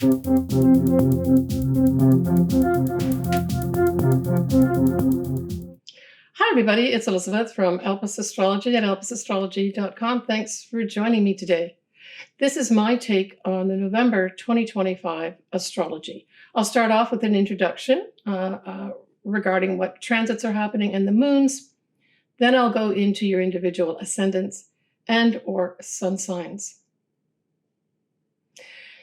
Hi, everybody. It's Elizabeth from Elpis Astrology at elpisastrology.com. Thanks for joining me today. This is my take on the November 2025 astrology. I'll start off with an introduction regarding what transits are happening and the moons. Then I'll go into your individual ascendants and or sun signs.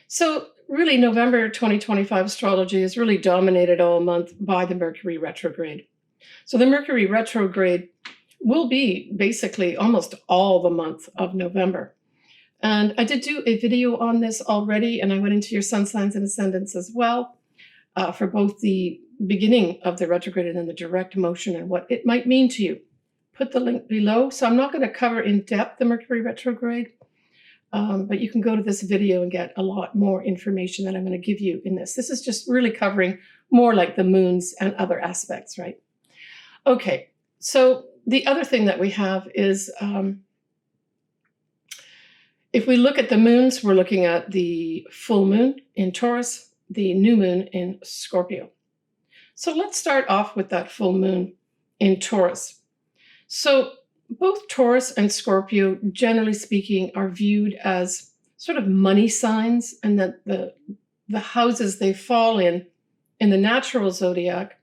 So really, November 2025 astrology is really dominated all month by the Mercury retrograde. So the Mercury retrograde will be basically almost all the month of November. And I did do a video on this already, and I went into your sun signs and ascendants as well for both the beginning of the retrograde and then the direct motion and what it might mean to you. Put the link below. So I'm not going to cover in depth the Mercury retrograde, but you can go to this video and get a lot more information that I'm going to give you in this. This is just really covering more like the moons and other aspects, right? Okay, so the other thing that we have is if we look at the moons, we're looking at the full moon in Taurus, the new moon in Scorpio. So let's start off with that full moon in Taurus. So both Taurus and Scorpio, generally speaking, are viewed as sort of money signs, and that the houses they fall in the natural zodiac,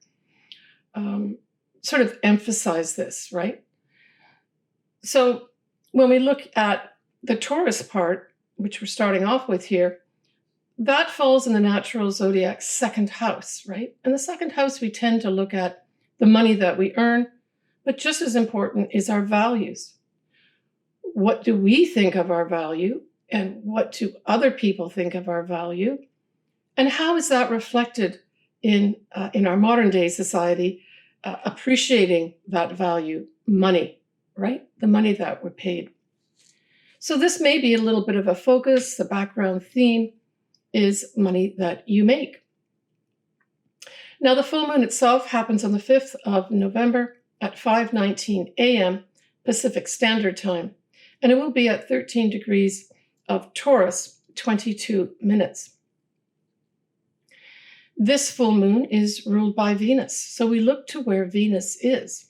sort of emphasize this, right? So when we look at the Taurus part, which we're starting off with here, that falls in the natural zodiac's second house, right? And the second house, we tend to look at the money that we earn, but just as important is our values. What do we think of our value, and what do other people think of our value? And how is that reflected in our modern day society? Appreciating that value, money, right? The money that we're paid. So this may be a little bit of a focus. The background theme is money that you make. Now, the full moon itself happens on the 5th of November at 5:19 a.m. Pacific Standard Time, and it will be at 13 degrees of Taurus, 22 minutes. This full moon is ruled by Venus, so we look to where Venus is.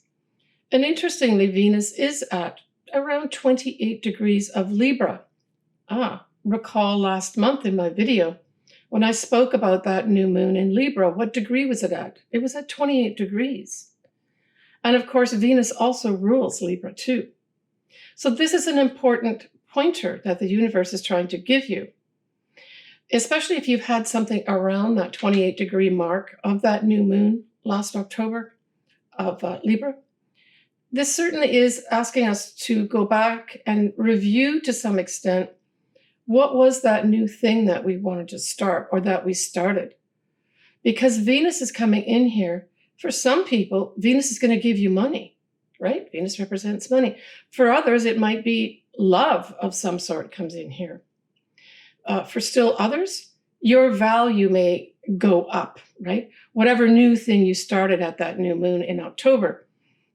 And interestingly, Venus is at around 28 degrees of Libra. Recall last month in my video, when I spoke about that new moon in Libra, what degree was it at? It was at 28 degrees. And of course, Venus also rules Libra too. So this is an important pointer that the universe is trying to give you. Especially if you've had something around that 28 degree mark of that new moon last October of Libra. This certainly is asking us to go back and review to some extent, what was that new thing that we wanted to start or that we started? Because Venus is coming in here. For some people, Venus is going to give you money, right? Venus represents money. For others, it might be love of some sort comes in here. For still others, your value may go up, right? Whatever new thing you started at that new moon in October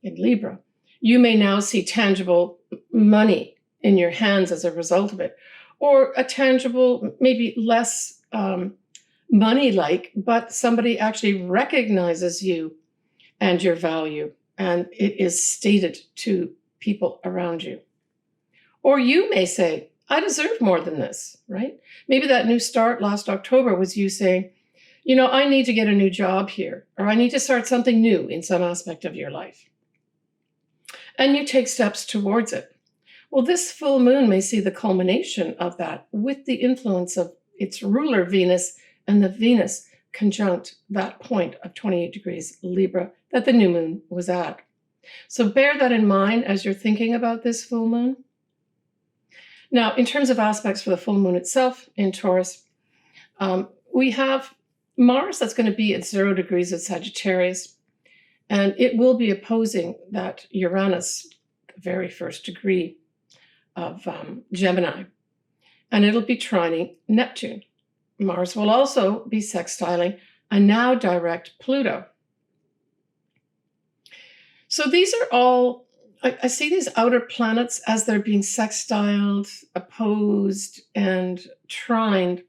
in Libra, you may now see tangible money in your hands as a result of it, or a tangible, maybe less money-like, but somebody actually recognizes you and your value, and it is stated to people around you. Or you may say, I deserve more than this, right? Maybe that new start last October was you saying, you know, I need to get a new job here, or I need to start something new in some aspect of your life. And you take steps towards it. Well, this full moon may see the culmination of that with the influence of its ruler Venus and the Venus conjunct that point of 28 degrees Libra that the new moon was at. So bear that in mind as you're thinking about this full moon. Now, in terms of aspects for the full moon itself in Taurus, we have Mars that's going to be at 0 degrees of Sagittarius, and it will be opposing that Uranus, the very first degree of Gemini, and it'll be trining Neptune. Mars will also be sextiling a now direct Pluto. So these are all, I see these outer planets as they're being sextiled, opposed, and trined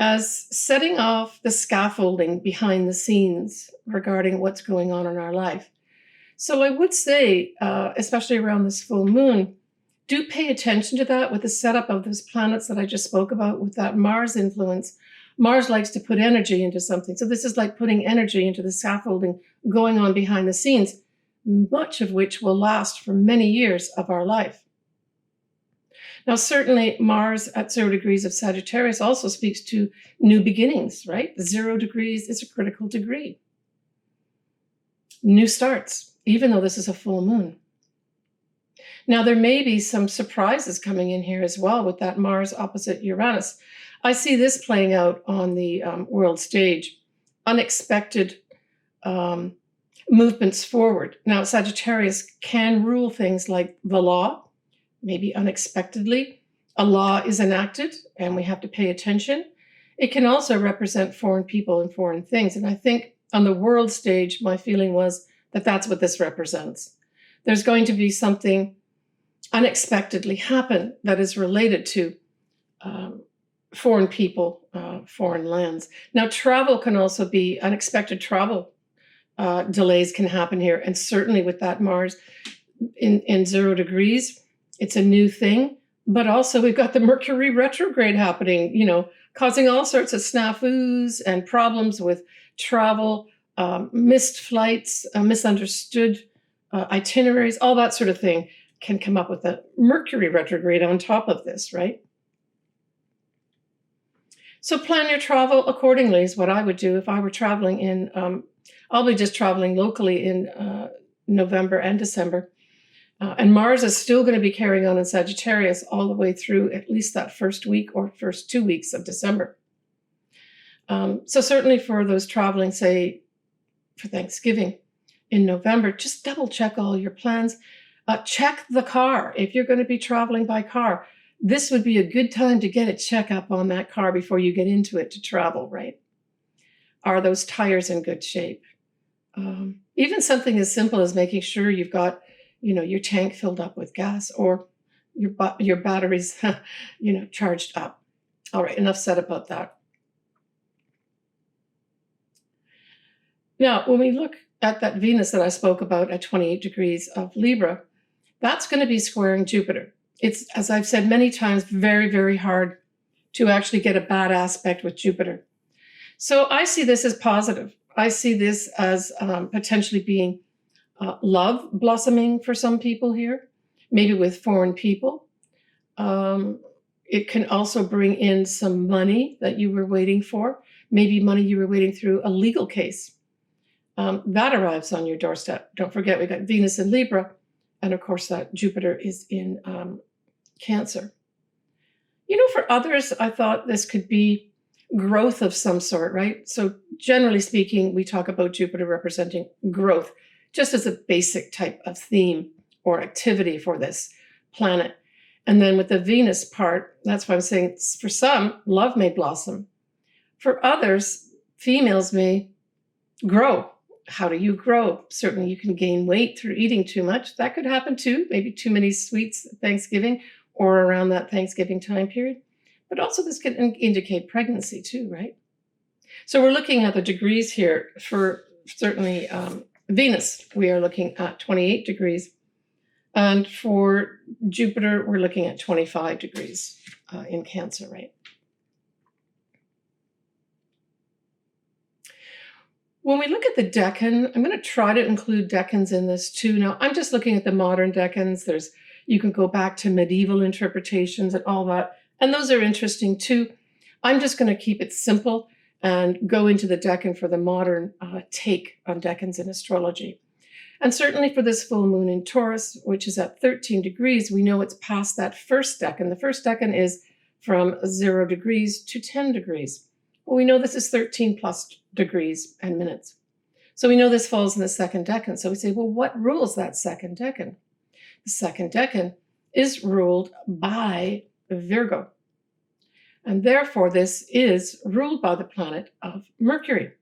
as setting off the scaffolding behind the scenes regarding what's going on in our life. So I would say, especially around this full moon, do pay attention to that with the setup of those planets that I just spoke about with that Mars influence. Mars likes to put energy into something. So this is like putting energy into the scaffolding going on behind the scenes, much of which will last for many years of our life. Now, certainly Mars at 0 degrees of Sagittarius also speaks to new beginnings, right? 0 degrees is a critical degree. New starts, even though this is a full moon. Now, there may be some surprises coming in here as well with that Mars opposite Uranus. I see this playing out on the world stage. Unexpected movements forward. Now, Sagittarius can rule things like the law, maybe unexpectedly. A law is enacted and we have to pay attention. It can also represent foreign people and foreign things. And I think on the world stage, my feeling was that that's what this represents. There's going to be something unexpectedly happen that is related to foreign people, foreign lands. Now, travel can also be unexpected travel. Delays can happen here. And certainly with that Mars in 0 degrees, it's a new thing. But also we've got the Mercury retrograde happening, causing all sorts of snafus and problems with travel, missed flights, misunderstood itineraries, all that sort of thing can come up with a Mercury retrograde on top of this, right? So plan your travel accordingly is what I would do if I were traveling in, I'll be just traveling locally in November and December. And Mars is still going to be carrying on in Sagittarius all the way through at least that first week or first 2 weeks of December. So certainly for those traveling, say, for Thanksgiving in November, just double check all your plans. Check the car. If you're going to be traveling by car, this would be a good time to get a checkup on that car before you get into it to travel, right? Are those tires in good shape? Even something as simple as making sure you've got, your tank filled up with gas or your batteries, charged up. All right, enough said about that. Now, when we look at that Venus that I spoke about at 28 degrees of Libra, that's going to be squaring Jupiter. It's, as I've said many times, very, very hard to actually get a bad aspect with Jupiter. So I see this as positive. I see this as potentially being love blossoming for some people here, maybe with foreign people. It can also bring in some money that you were waiting for, maybe money you were waiting through a legal case. That arrives on your doorstep. Don't forget, we got Venus in Libra, and of course that Jupiter is in Cancer. For others, I thought this could be growth of some sort, right? So generally speaking, we talk about Jupiter representing growth, just as a basic type of theme or activity for this planet. And then with the Venus part, that's why I'm saying for some, love may blossom. For others, females may grow. How do you grow? Certainly you can gain weight through eating too much. That could happen too. Maybe too many sweets at Thanksgiving or around that Thanksgiving time period. But also this can indicate pregnancy too, right? So we're looking at the degrees here for certainly Venus. We are looking at 28 degrees. And for Jupiter, we're looking at 25 degrees in Cancer, right? When we look at the decan, I'm going to try to include decans in this too. Now, I'm just looking at the modern decans. You can go back to medieval interpretations and all that, and those are interesting too. I'm just going to keep it simple and go into the decan for the modern take on decans in astrology. And certainly for this full moon in Taurus, which is at 13 degrees, we know it's past that first decan. The first decan is from 0 degrees to 10 degrees. Well, we know this is 13 plus degrees and minutes. So we know this falls in the second decan. So we say, well, what rules that second decan? The second decan is ruled by Virgo. And therefore, this is ruled by the planet of Mercury.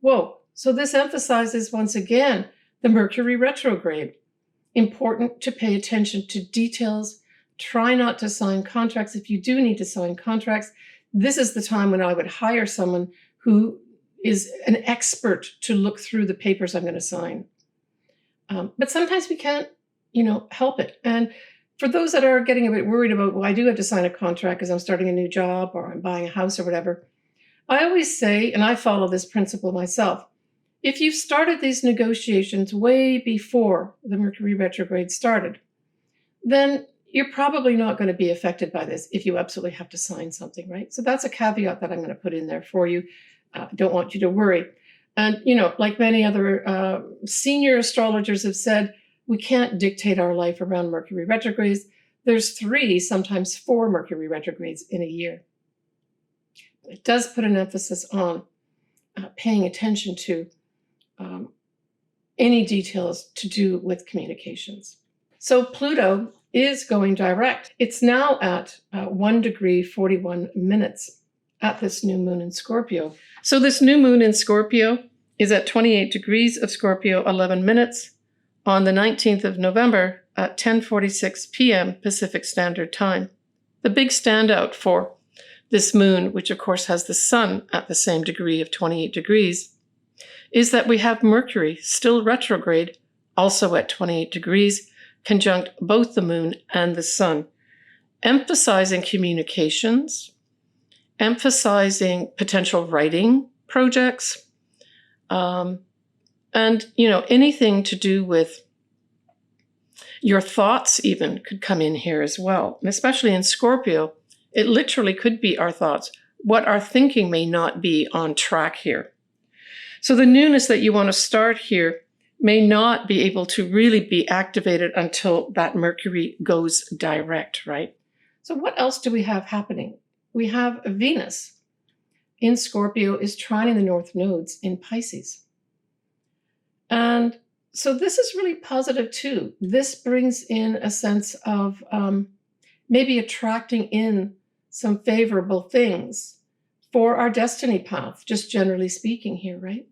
Whoa. So this emphasizes once again the Mercury retrograde. Important to pay attention to details. Try not to sign contracts. If you do need to sign contracts, this is the time when I would hire someone who is an expert to look through the papers I'm going to sign. But sometimes we can't, help it. And for those that are getting a bit worried about, well, I do have to sign a contract because I'm starting a new job or I'm buying a house or whatever, I always say, and I follow this principle myself, if you've started these negotiations way before the Mercury retrograde started, then you're probably not going to be affected by this if you absolutely have to sign something, right? So that's a caveat that I'm going to put in there for you. Don't want you to worry. And, like many other senior astrologers have said, we can't dictate our life around Mercury retrogrades. There's 3, sometimes 4 Mercury retrogrades in a year. It does put an emphasis on paying attention to any details to do with communications. So Pluto is going direct. It's now at 1 degree 41 minutes at this new moon in Scorpio. So this new moon in Scorpio is at 28 degrees of Scorpio, 11 minutes on the 19th of November at 10:46 p.m. Pacific Standard Time. The big standout for this moon, which of course has the sun at the same degree of 28 degrees, is that we have Mercury still retrograde, also at 28 degrees, conjunct both the moon and the sun, emphasizing communications, emphasizing potential writing projects, and, anything to do with your thoughts even could come in here as well. And especially in Scorpio, it literally could be our thoughts. What our thinking may not be on track here. So the newness that you want to start here may not be able to really be activated until that Mercury goes direct, right? So what else do we have happening? We have Venus in Scorpio is trining the north nodes in Pisces. And so this is really positive too. This brings in a sense of maybe attracting in some favorable things for our destiny path, just generally speaking here, right?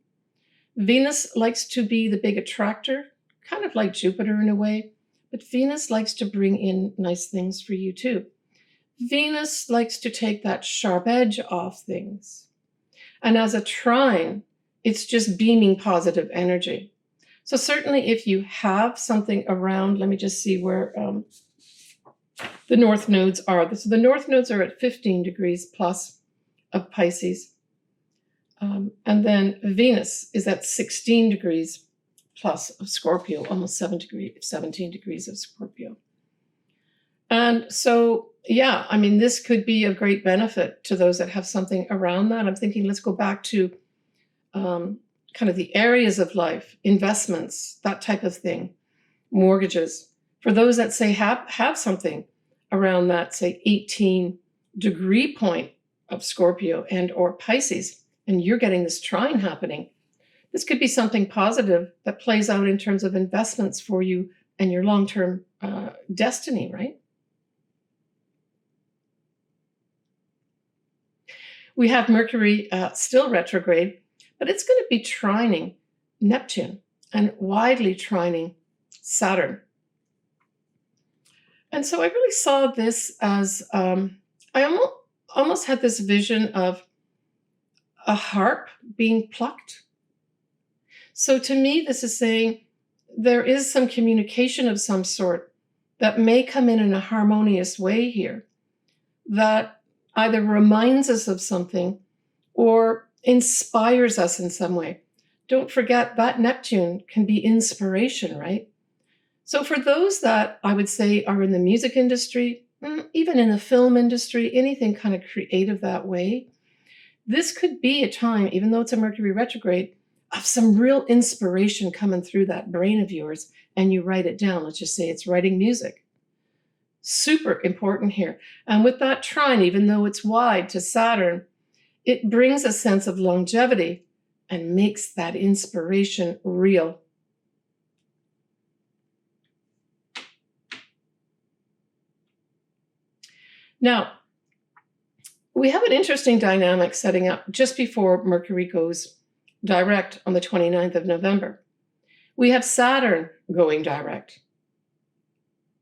Venus likes to be the big attractor, kind of like Jupiter in a way, but Venus likes to bring in nice things for you too. Venus likes to take that sharp edge off things. And as a trine, it's just beaming positive energy. So certainly if you have something around, let me just see where the north nodes are. So the north nodes are at 15 degrees plus of Pisces. And then Venus is at 16 degrees plus of Scorpio, almost 17 degrees of Scorpio. And so, yeah, I mean, this could be of great benefit to those that have something around that. I'm thinking, let's go back to kind of the areas of life, investments, that type of thing, mortgages. For those that say have something around that, say, 18 degree point of Scorpio and or Pisces, and you're getting this trine happening, this could be something positive that plays out in terms of investments for you and your long-term destiny, right? We have Mercury still retrograde, but it's going to be trining Neptune and widely trining Saturn. And so I really saw this as, I almost had this vision of a harp being plucked. So to me, this is saying there is some communication of some sort that may come in a harmonious way here that either reminds us of something or inspires us in some way. Don't forget that Neptune can be inspiration, right? So for those that I would say are in the music industry, even in the film industry, anything kind of creative that way, this could be a time, even though it's a Mercury retrograde, of some real inspiration coming through that brain of yours, and you write it down. Let's just say it's writing music. Super important here. And with that trine, even though it's wide to Saturn, it brings a sense of longevity and makes that inspiration real. Now, we have an interesting dynamic setting up just before Mercury goes direct on the 29th of November. We have Saturn going direct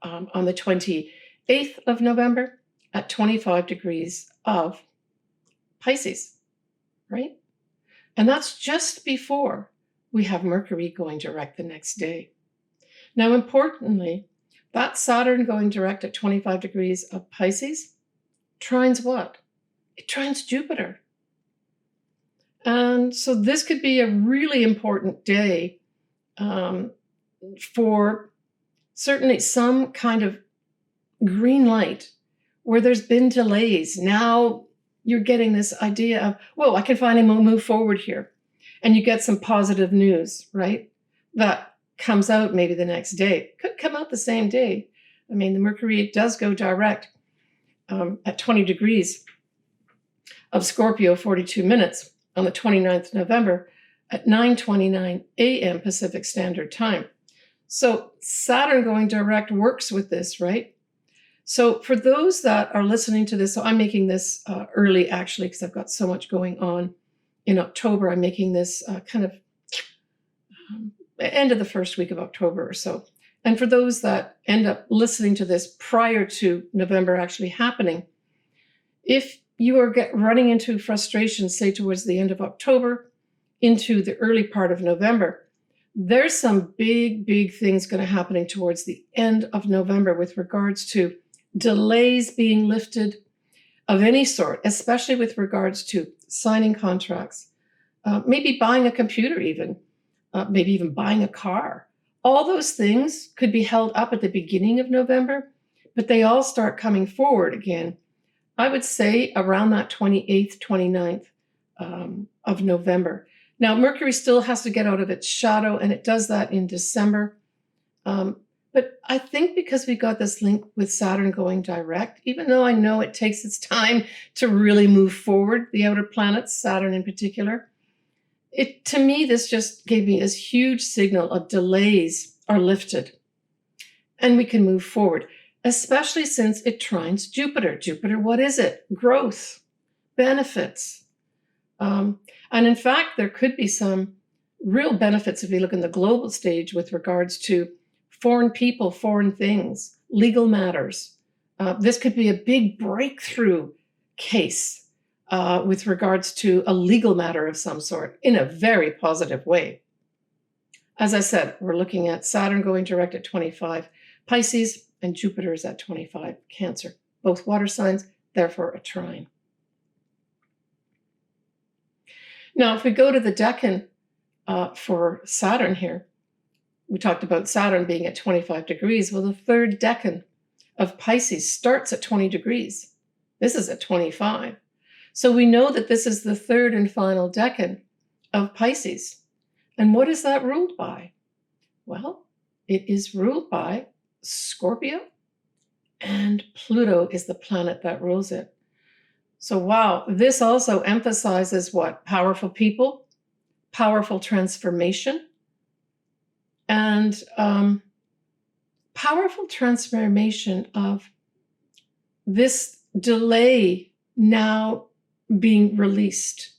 on the 28th of November at 25 degrees of Pisces, right? And that's just before we have Mercury going direct the next day. Now, importantly, that Saturn going direct at 25 degrees of Pisces trines what? It trines Jupiter. And so this could be a really important day for certainly some kind of green light where there's been delays. Now you're getting this idea of, whoa, I can finally move forward here. And you get some positive news, right? That comes out maybe the next day. Could come out the same day. I mean, the Mercury does go direct at 20 degrees of Scorpio, 42 minutes on the 29th of November at 9:29 a.m. Pacific Standard Time. So Saturn going direct works with this, right? So for those that are listening to this, so I'm making this early actually because I've got so much going on in October. I'm making this kind of end of the first week of October or so. And for those that end up listening to this prior to November actually happening, if you are running into frustration, say towards the end of October, into the early part of November, there's some big, big things going to happening towards the end of November with regards to delays being lifted of any sort, especially with regards to signing contracts, maybe buying a computer even, maybe even buying a car. All those things could be held up at the beginning of November, but they all start coming forward again. I would say around that 28th, 29th of November. Now, Mercury still has to get out of its shadow, and it does that in December. But I think because we got this link with Saturn going direct, even though I know it takes its time to really move forward, the outer planets, Saturn in particular, to me, this just gave me this huge signal of delays are lifted and we can move forward, especially since it trines Jupiter. Jupiter, what is it? Growth, benefits. And in fact, there could be some real benefits if we look in the global stage with regards to foreign people, foreign things, legal matters. This could be a big breakthrough case with regards to a legal matter of some sort in a very positive way. As I said, we're looking at Saturn going direct at 25 Pisces and Jupiter is at 25 Cancer. Both water signs, therefore a trine. Now, if we go to the decan for Saturn here, we talked about Saturn being at 25 degrees. Well, the third decan of Pisces starts at 20 degrees. This is at 25. So we know that this is the third and final decan of Pisces. And what is that ruled by? Well, it is ruled by Scorpio, and Pluto is the planet that rules it. So wow, this also emphasizes what? Powerful people, powerful transformation, and powerful transformation of this delay now being released.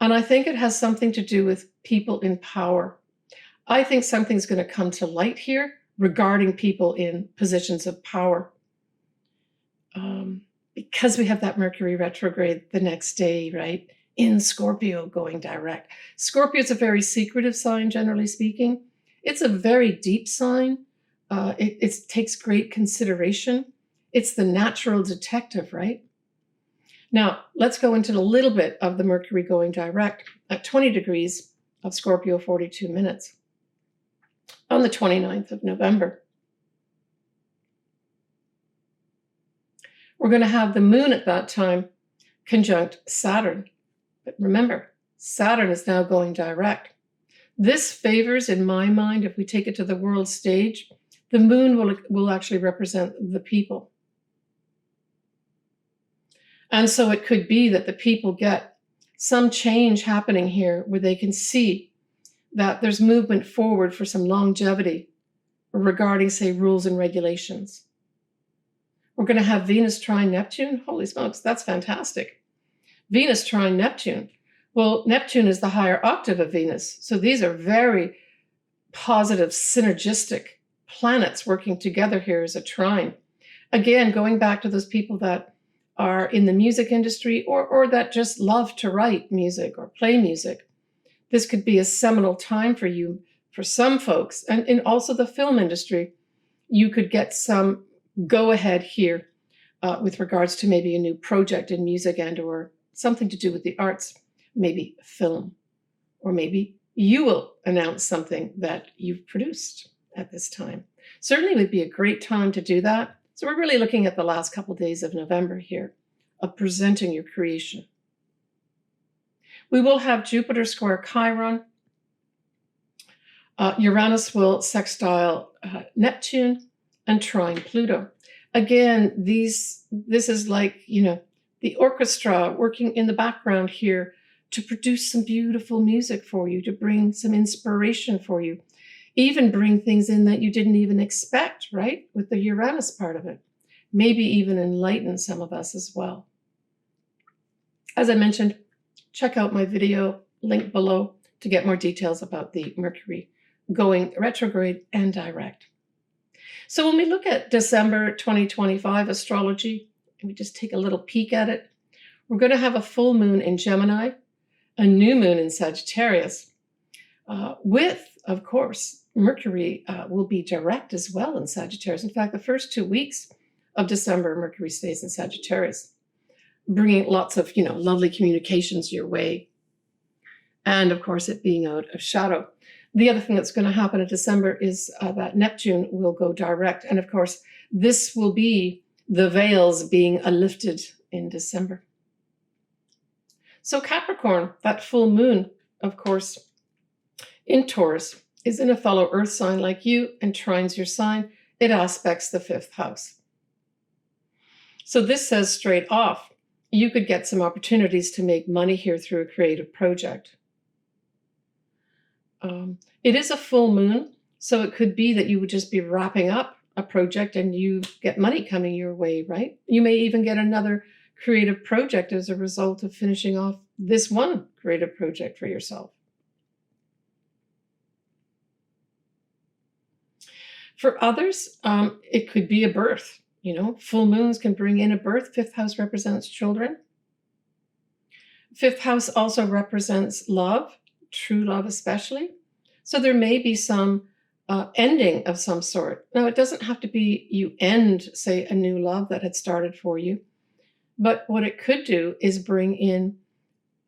And I think it has something to do with people in power. I think something's going to come to light here regarding people in positions of power. Because we have that Mercury retrograde the next day, right? In Scorpio going direct. Scorpio is a very secretive sign, generally speaking. It's a very deep sign. It takes great consideration. It's the natural detective, right? Now, let's go into a little bit of the Mercury going direct at 20 degrees of Scorpio, 42 minutes on the 29th of November. We're going to have the moon at that time conjunct Saturn. But remember, Saturn is now going direct. This favors, in my mind, if we take it to the world stage, the moon will actually represent the people. And so it could be that the people get some change happening here where they can see that there's movement forward for some longevity regarding, say, rules and regulations. We're going to have Venus trine Neptune. Holy smokes, that's fantastic. Venus trine Neptune. Well, Neptune is the higher octave of Venus. So these are very positive, synergistic planets working together here as a trine. Again, going back to those people that are in the music industry or that just love to write music or play music, this could be a seminal time for you. For some folks, and in also the film industry, you could get some go ahead here with regards to maybe a new project in music and or something to do with the arts, maybe film, or maybe you will announce something that you've produced at this time. Certainly would be a great time to do that. So we're really looking at the last couple of days of November here of presenting your creation. We will have Jupiter square Chiron. Uranus will sextile Neptune and trine Pluto. Again, this is like, the orchestra working in the background here to produce some beautiful music for you, to bring some inspiration for you, even bring things in that you didn't even expect, right? With the Uranus part of it. Maybe even enlighten some of us as well. As I mentioned, check out my video link below to get more details about the Mercury going retrograde and direct. So when we look at December 2025 astrology, and we just take a little peek at it, we're going to have a full moon in Gemini, a new moon in Sagittarius, with, of course, Mercury will be direct as well in Sagittarius. In fact, the first 2 weeks of December, Mercury stays in Sagittarius, bringing lots of, lovely communications your way. And of course, it being out of shadow. The other thing that's going to happen in December is that Neptune will go direct. And of course, this will be the veils being lifted in December. So Capricorn, that full moon, of course, in Taurus, is in a fellow earth sign like you and trines your sign. It aspects the 5th house. So this says straight off, you could get some opportunities to make money here through a creative project. It is a full moon, so it could be that you would just be wrapping up a project and you get money coming your way, right? You may even get another creative project as a result of finishing off this one creative project for yourself. For others, it could be a birth. Full moons can bring in a birth. 5th house represents children. 5th house also represents love, true love especially. So there may be some ending of some sort. Now, it doesn't have to be you end, say, a new love that had started for you. But what it could do is bring in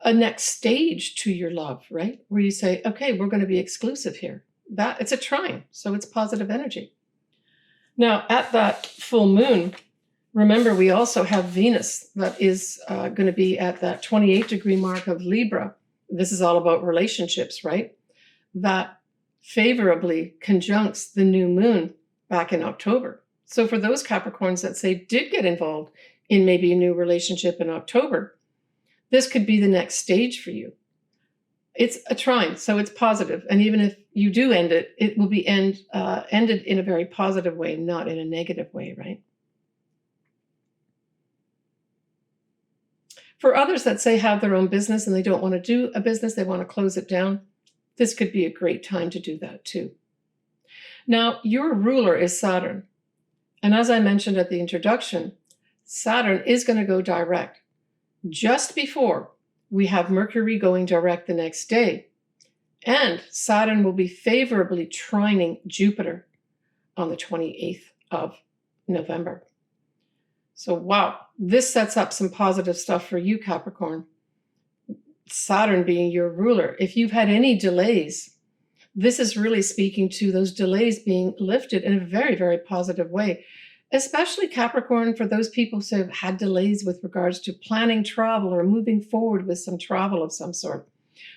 a next stage to your love, right? Where you say, okay, we're going to be exclusive here. That it's a trine, so it's positive energy. Now, at that full moon, remember, we also have Venus that is going to be at that 28-degree mark of Libra. This is all about relationships, right? That favorably conjuncts the new moon back in October. So for those Capricorns that say did get involved in maybe a new relationship in October, this could be the next stage for you. It's a trine, so it's positive. And even if you do end it, it will be ended in a very positive way, not in a negative way, right? For others that say have their own business and they don't want to do a business, they want to close it down, this could be a great time to do that too. Now, your ruler is Saturn. And as I mentioned at the introduction, Saturn is going to go direct just before we have Mercury going direct the next day. And Saturn will be favorably trining Jupiter on the 28th of November. So, wow, this sets up some positive stuff for you, Capricorn. Saturn being your ruler. If you've had any delays, this is really speaking to those delays being lifted in a very, very positive way. Especially Capricorn, for those people who have had delays with regards to planning travel or moving forward with some travel of some sort,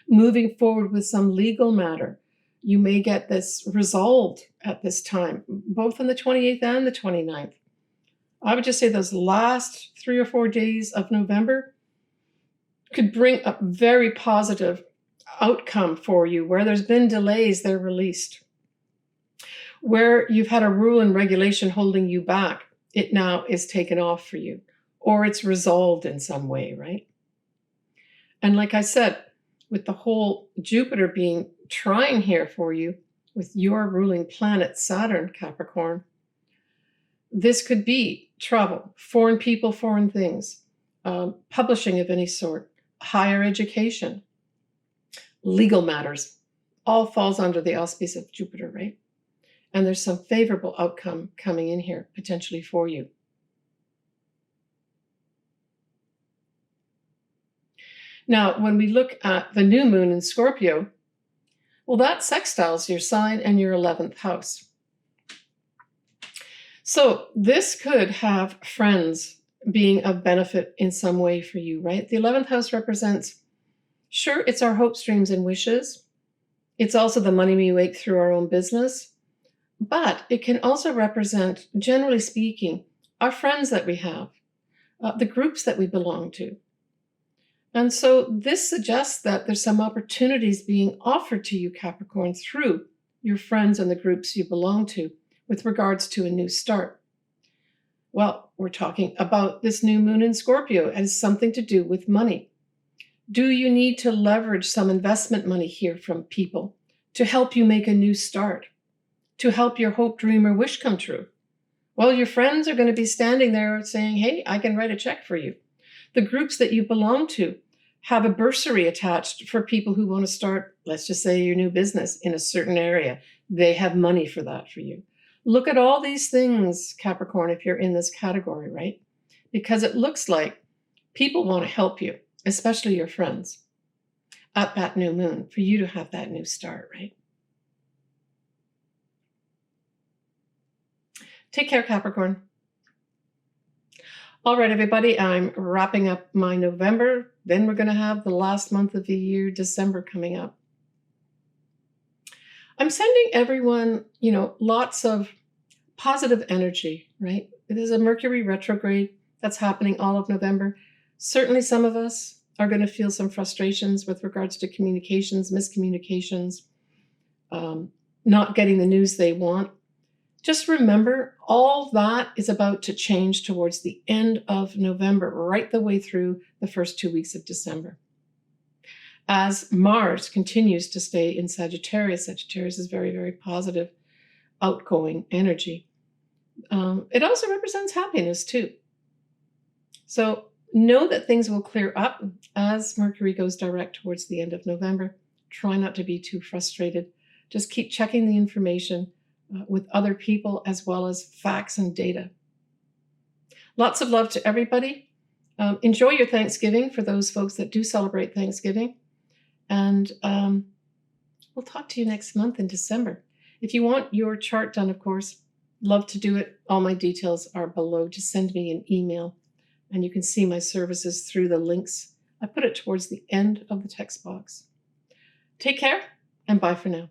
moving forward with some legal matter. You may get this resolved at this time, both on the 28th and the 29th. I would just say those last 3 or 4 days of November could bring a very positive outcome for you. Where there's been delays, they're released. Where you've had a rule and regulation holding you back, it now is taken off for you, or it's resolved in some way, right? And like I said, with the whole Jupiter being trine here for you, with your ruling planet Saturn, Capricorn, This could be travel, foreign people, foreign things, publishing of any sort, higher education, legal matters. All falls under the auspice of Jupiter, right? And there's some favorable outcome coming in here, potentially for you. Now, when we look at the new moon in Scorpio, well, that sextiles your sign and your 11th house. So this could have friends being of benefit in some way for you, right? The 11th house represents, sure, it's our hopes, dreams, and wishes. It's also the money we make through our own business. But it can also represent, generally speaking, our friends that we have, the groups that we belong to. And so this suggests that there's some opportunities being offered to you, Capricorn, through your friends and the groups you belong to with regards to a new start. Well, we're talking about this new moon in Scorpio. It has something to do with money. Do you need to leverage some investment money here from people to help you make a new start, to help your hope, dream, or wish come true? Well, your friends are going to be standing there saying, hey, I can write a check for you. The groups that you belong to have a bursary attached for people who want to start, let's just say, your new business in a certain area. They have money for that for you. Look at all these things, Capricorn, if you're in this category, right? Because it looks like people want to help you, especially your friends, at that new moon, for you to have that new start, right? Take care, Capricorn. All right, everybody, I'm wrapping up my November. Then we're going to have the last month of the year, December, coming up. I'm sending everyone, lots of positive energy, right? There's a Mercury retrograde that's happening all of November. Certainly some of us are going to feel some frustrations with regards to communications, miscommunications, not getting the news they want. Just remember, all that is about to change towards the end of November, right the way through the first 2 weeks of December. As Mars continues to stay in Sagittarius, Sagittarius is very, very positive, outgoing energy. It also represents happiness too. So know that things will clear up as Mercury goes direct towards the end of November. Try not to be too frustrated. Just keep checking the information with other people as well as facts and data. Lots of love to everybody. Enjoy your Thanksgiving for those folks that do celebrate Thanksgiving. And we'll talk to you next month in December. If you want your chart done, of course, love to do it. All my details are below. Just send me an email and you can see my services through the links. I put it towards the end of the text box. Take care and bye for now.